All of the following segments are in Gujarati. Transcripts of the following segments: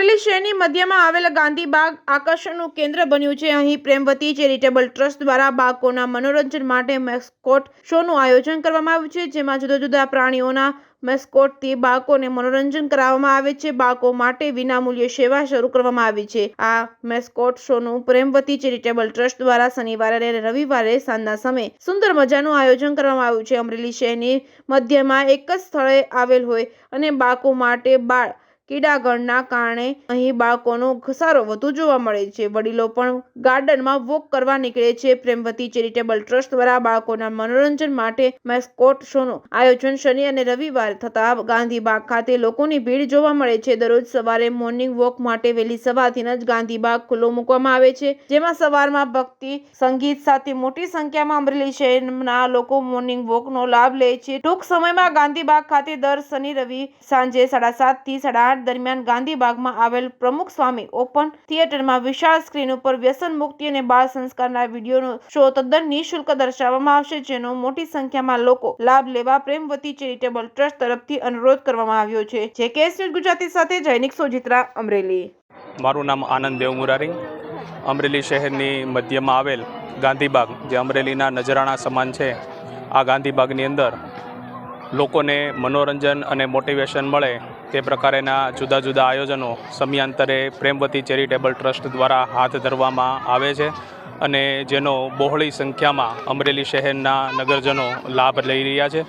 અમરેલી શહેરની મધ્યમાં આવેલા ગાંધીબાગ આકર્ષણનું કેન્દ્ર બન્યું છે। અહીં પ્રેમવતી ચેરિટેબલ ટ્રસ્ટ દ્વારા બાળકોના મનોરંજન માટે મેસ્કોટ શોનું આયોજન કરવામાં આવ્યું છે, જેમાં જુદા જુદા પ્રાણીઓના મેસ્કોટથી બાળકોને મનોરંજન કરાવવામાં આવે છે। બાળકો માટે વિનામૂલ્યે સેવા શરૂ કરવામાં આવી છે। આ મેસ્કોટ શોનું પ્રેમવતી ચેરિટેબલ ટ્રસ્ટ દ્વારા શનિવારે અને રવિવારે સાંજના સમયે સુંદર મજાનું આયોજન કરવામાં આવ્યું છે। અમરેલી શહેરની મધ્યમાં એક જ સ્થળે આવેલ હોય અને બાળકો માટે બાળ ક્રીડાગણના કારણે અહીં બાળકોનો ઘસારો વધુ જોવા મળે છે। વડીલો પણ ગાર્ડનમાં વોક કરવા નીકળે છે। પ્રેમવતી ચેરિટેબલ ટ્રસ્ટ દ્વારા બાળકોના મનોરંજન માટે મેસ્કોટ શોનું આયોજન શનિ અને રવિવારે થતા ગાંધીબાગ ખાતે લોકોની ભીડ જોવા મળે છે। દરરોજ સવારે મોર્નિંગ વોક માટે વહેલી સવારથી જ ગાંધીબાગ ખુલ્લો મૂકવામાં આવે છે, જેમાં સવારમાં ભક્તિ સંગીત સાથે મોટી સંખ્યામાં અમરેલી શહેરના લોકો મોર્નિંગ વોકનો લાભ લે છે। ટૂંક સમયમાં ગાંધીબાગ ખાતે દર શનિ રવિ સાંજે 7:30 થી 8:30 દરમિયાન ગાંધીબાગમાં આવેલ પ્રમુખ સ્વામી ઓપન થિયેટરમાં વિશાળ સ્ક્રીન ઉપર વ્યસન મુક્તિ અને બાળ સંસ્કારના વિડીયોનો શો તદ્દન નિઃશુલ્ક દર્શાવવામાં આવશે, જેનો મોટી સંખ્યામાં લોકો લાભ લેવા પ્રેમવતી ચેરિટેબલ ટ્રસ્ટ તરફથી અનુરોધ કરવામાં આવ્યો છે। જેકેએસ ન્યૂઝ ગુજરાતી સાથે જૈનિક સોજિત્રા, અમરેલી। મારું નામ આનંદ દેવ મુરારી। અમરેલી શહેરની મધ્યમાં આવેલ ગાંધીબાગ, જે અમરેલીના નજરાણા સમાન છે, આ ગાંધીબાગની અંદર લોકોને મનોરંજન અને મોટિવેશન મળે તે પ્રકારેના જુદા જુદા આયોજનો સમયાંતરે પ્રેમવતી ચેરિટેબલ ટ્રસ્ટ દ્વારા હાથ ધરવામાં આવે છે અને જેનો બહોળી સંખ્યામાં અમરેલી શહેરના નગરજનો લાભ લઈ રહ્યા છે।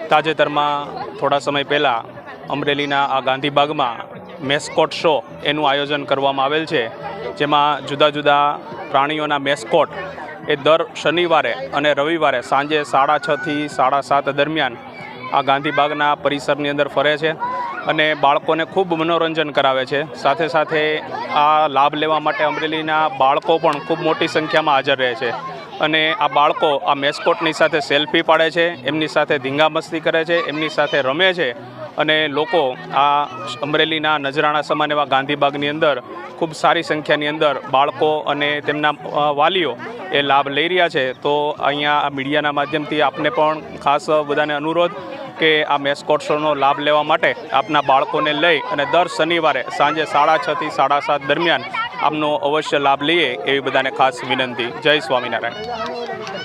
તાજેતરમાં થોડા સમય પહેલાં અમરેલીના આ ગાંધીબાગમાં મેસ્કોટ શો એનું આયોજન કરવામાં આવેલ છે, જેમાં જુદા જુદા પ્રાણીઓના મેસ્કોટ એ દર શનિવારે અને રવિવારે સાંજે 6:30 થી 7:30 દરમિયાન આ ગાંધીબાગના પરિસરની અંદર ફરે છે અને બાળકોને ખૂબ મનોરંજન કરાવે છે। સાથે સાથે આ લાભ લેવા માટે અમરેલીના બાળકો પણ ખૂબ મોટી સંખ્યામાં હાજર રહે છે અને આ બાળકો આ મેસ્કોટની સાથે સેલ્ફી પાડે છે, એમની સાથે ધીંગા મસ્તી કરે છે, એમની સાથે રમે છે અને લોકો આ અમરેલીના નજરાણા સમાન એવા ગાંધીબાગની અંદર ખૂબ સારી સંખ્યાની અંદર બાળકો અને તેમના વાલીઓ એ લાભ લઈ રહ્યા છે। તો અહીંયા આ મીડિયાના માધ્યમથી આપને પણ ખાસ બધાને અનુરોધ કે આ મેસ્કોટ શોનો લાભ લેવા માટે આપના બાળકોને લઈ અને દર શનિવારે સાંજે 6:30 થી 7:30 દરમિયાન આપનો અવશ્ય લાભ લઈએ એવી બધાને ખાસ વિનંતી। જય સ્વામિનારાયણ।